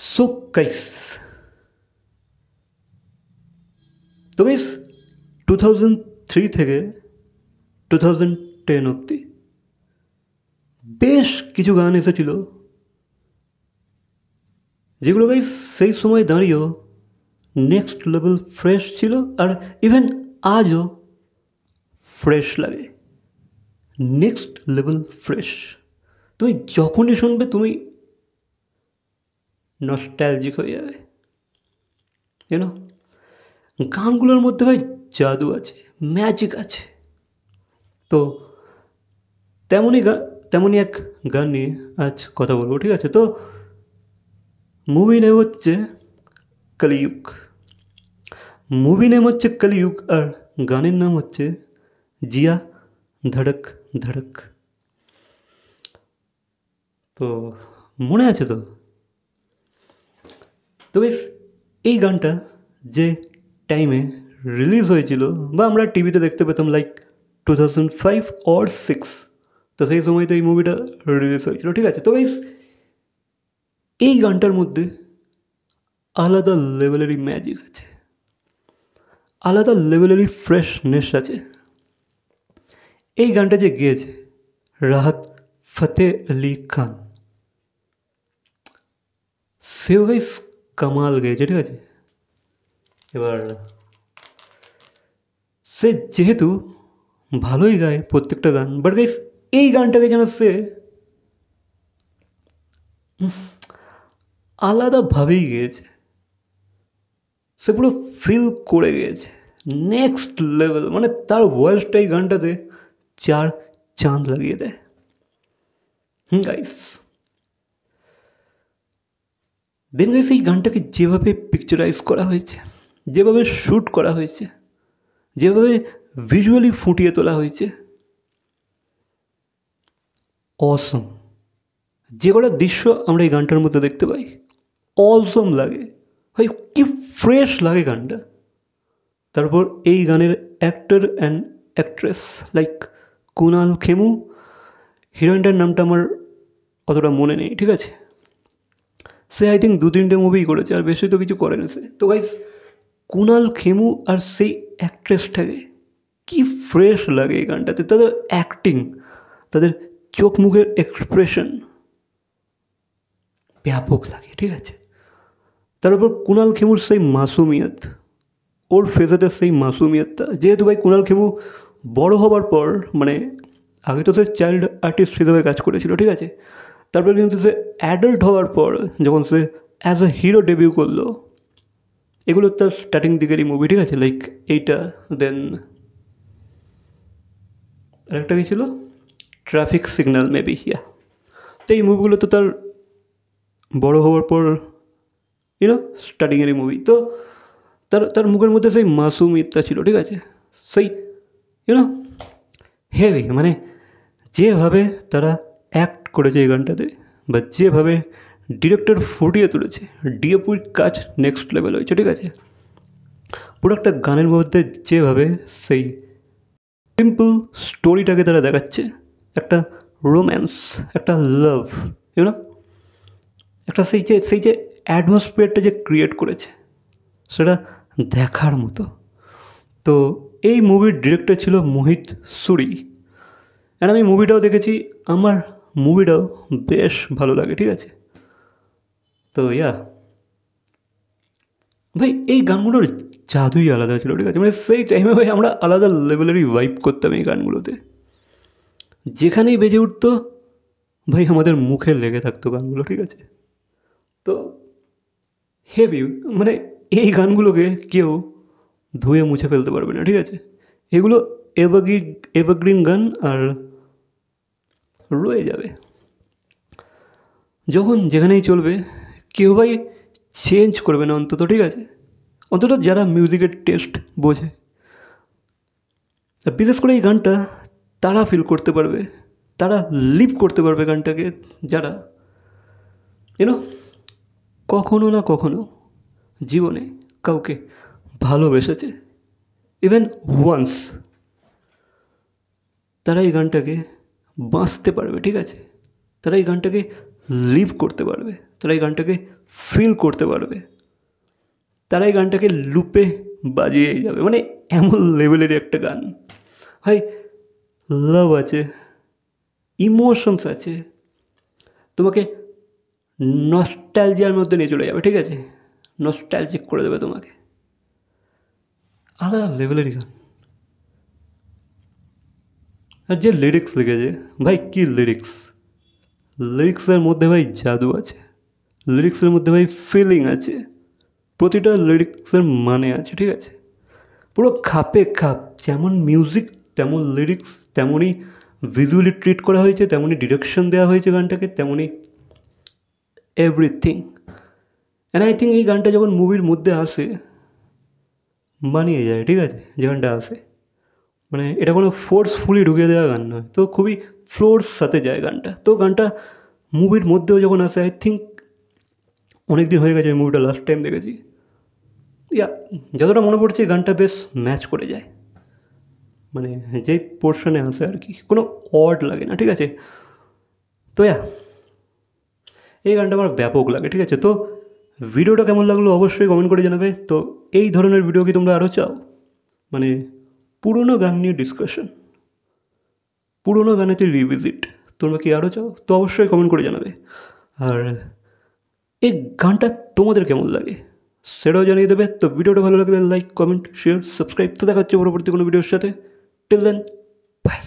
So guys, তো guys 2003 থেকে 2010 অবধি বেশ কিছু গান এসেছিল যেগুলো গাইস সেই সময় দাঁড়িয়েও নেক্সট লেভেল ফ্রেশ ছিল, আর ইভেন আজও ফ্রেশ লাগে। Next level fresh. তুমি যখনই শুনবে তুমি নস্টালজিক হয়ে যাবে। জানো, গানগুলোর মধ্যে ভাই জাদু আছে, ম্যাজিক আছে। তো তেমনই এক গান নিয়ে আজ কথা বলবো, ঠিক আছে? তো মুভি নেম হচ্ছে কলিযুগ। আর গানের নাম হচ্ছে জিয়া ধড়ক ধড়ক। তো মনে আছে তো? তো বেশ, এই গানটা যে টাইমে রিলিজ হয়েছিল বা আমরা টিভিতে দেখতে পেতাম, লাইক 2005 or 6, তো সেই সময় তো এই মুভিটা রিলিজ হয়েছিল, ঠিক আছে? তো গাইস, এই গানটার মধ্যে আলাদা লেভেলেরই ম্যাজিক আছে, আলাদা লেভেলেরই ফ্রেশনেস আছে। এই গানটা যে গেয়েছে রাহাত ফতে আলি খান, সেও গাইস কামাল গেয়েছে, ঠিক আছে? এবার সে যেহেতু ভালোই গায় প্রত্যেকটা গান, বাট গাইস এই গানটাকে যেন সে আলাদাভাবেই গেয়েছে, সে পুরো ফিল করে গিয়েছে নেক্সট লেভেল। মানে তার ভয়েসটা এই গানটাতে 4 চাঁদ লাগিয়ে দেয়। গাইস, দেন গাইস, এই গানটাকে যেভাবে পিকচারাইজ করা হয়েছে, যেভাবে শ্যুট করা হয়েছে, যেভাবে ভিজুয়ালি ফুটিয়ে তোলা হয়েছে, অসম। যে কটা দৃশ্য আমরা এই গানটার মধ্যে দেখতে পাই, অসম লাগে ভাই, কি ফ্রেশ লাগে গানটা। তারপর এই গানের actor and actress like Kunal Khemu, হিরোইনটার নামটা আমার অতটা মনে নেই, ঠিক আছে? সে আই থিঙ্ক 2-3টে মুভিই করেছে, আর বেশি তো কিছু করেনি সে। তো গাইস, কুনাল খেমু আর সেই অ্যাক্ট্রেসটাকে কি ফ্রেশ লাগে এই গানটাতে। তাদের অ্যাক্টিং, তাদের চোখ মুখের এক্সপ্রেশন ব্যাপক লাগে, ঠিক আছে? তার উপর কুনাল খেমুর সেই মাসুমিয়ত, ওর ফেসেটের সেই মাসুমিয়তটা, যেহেতু ভাই কুনাল খেমু বড় হবার পর, মানে আগে তো সে চাইল্ড আর্টিস্ট হিসেবে কাজ করেছিল, ঠিক আছে? তারপর কিন্তু সে অ্যাডাল্ট হওয়ার পর যখন সে অ্যাজ এ হিরো ডেবিউ করলো, এগুলো তার স্টার্টিং দিকেরই মুভি, ঠিক আছে? লাইক এইটা, দেন আরেকটা কী ছিল, ট্রাফিক সিগন্যাল মেবি, ইয়া। তো এই মুভিগুলো তো তার বড় হওয়ার পর স্টার্টিংয়েরই মুভি। তো তার মুখের মধ্যে সেই মাসুমিয়তটা ছিল, ঠিক আছে? সেই হেভি, মানে যেভাবে তারা অ্যাক্ট করেছে এই গানটাতে, বা যেভাবে ডিরেক্টর ফুটিয়ে তুলেছে, ডিএপির কাজ নেক্সট লেভেল হয়েছে, ঠিক আছে? পুরো একটা গানের মধ্যে যেভাবে সেই সিম্পল স্টোরিটাকে তারা দেখাচ্ছে, একটা রোম্যান্স, একটা লাভ, একটা সেই যে অ্যাটমসফিয়ারটা যে ক্রিয়েট করেছে, সেটা দেখার মতো। তো এই মুভির ডিরেক্টর ছিল মোহিত সুরি, অ্যান্ড আমি মুভিটাও দেখেছি, আমার মুভিটাও বেশ ভালো লাগে, ঠিক আছে? তো ভাই এই গানগুলোর জাদুই আলাদা ছিল, ঠিক আছে? মানে সেই টাইমে ভাই আমরা আলাদা লেভেলেরই ভাইব করতাম এই গানগুলোতে। যেখানেই বেজে উঠতো ভাই আমাদের মুখে লেগে থাকতো গানগুলো, ঠিক আছে? তো হেভি, মানে এই গানগুলোকে কেউ ধুয়ে মুছে ফেলতে পারবে না, ঠিক আছে? এগুলো এভারগ্রিন গান, আর রয়ে যাবে যখন যেখানেই চলবে। কেউ ভাই চেঞ্জ করবে না অন্তত, ঠিক আছে? অন্তত যারা মিউজিকের টেস্ট বোঝে, বিশেষ করে এই গানটা তারা ফিল করতে পারবে, তারা লিভ করতে পারবে গানটাকে, যারা কখনো না কখনো জীবনে কাউকে ভালোবেসেছে, ইভেন ওয়ান্স, তারা এই গানটাকে বাঁচতে পারবে, ঠিক আছে? তারা এই গানটাকে লিভ করতে পারবে, তারা এই গানটাকে ফিল করতে পারবে, তারা এই গানটাকে লুপে বাজিয়েই যাবে। মানে এমন লেভেলের একটা গান ভাই। লাভ আছে, ইমোশনস আছে, তোমাকে নস্টালজিয়ার মধ্যে নিয়ে চলে যাবে, ঠিক আছে, নস্টালজিক করে দেবে তোমাকে। আলাদা লেভেলেরই গান। আর যে লিরিক্স লিখেছে ভাই, কী লিরিক্স! লিরিক্সের মধ্যে ভাই জাদু আছে, লিরিক্সের মধ্যে ভাই ফিলিং আছে, প্রতিটা লিরিক্সের মানে আছে, ঠিক আছে, পুরো খাপে খাপ। যেমন মিউজিক তেমন লিরিক্স, তেমনই ভিজুয়ালি ট্রিট করা হয়েছে, তেমনই ডিরেকশন দেওয়া হয়েছে গানটাকে, তেমনই এভরিথিং। অ্যান্ড আই থিঙ্ক এই গানটা যখন মুভির মধ্যে আসে মানিয়ে যায়, ঠিক আছে, যে গানটা আসে, মানে এটা কোনো ফোর্সফুলি ঢুকিয়ে দেওয়া গান নয়, তো খুবই ফ্লোর সাথে যায় গানটা। তো গানটা মুভির মধ্যেও যখন আসে, আই থিঙ্ক অনেক দিন হয়ে গেছে এই মুভিটা লাস্ট টাইম দেখেছি, ইয়া যতটা মনে পড়ছে গানটা বেশ ম্যাচ করে যায়, মানে যেই পোর্শনে আসে আর কি, কোনো অড লাগে না, ঠিক আছে। তো এই গানটা আমার ব্যাপক লাগে, ঠিক আছে। তো ভিডিওটা কেমন লাগলো অবশ্যই কমেন্ট করে জানাবে। তো এই ধরনের ভিডিও কি তোমরা আরও চাও, মানে পুরোনো গান নিয়ে ডিসকাশন, পুরোনো গানেতে রিভিজিট, তোমরা কি আরও চাও? তো অবশ্যই কমেন্ট করে জানাবে। আর এই গানটা তোমাদের কেমন লাগে সেটাও জানিয়ে দেবে। তো ভিডিওটা ভালো লাগলে লাইক, কমেন্ট, শেয়ার, সাবস্ক্রাইব। তো দেখা হচ্ছে পরবর্তী কোনো ভিডিওর সাথে। Till then, by.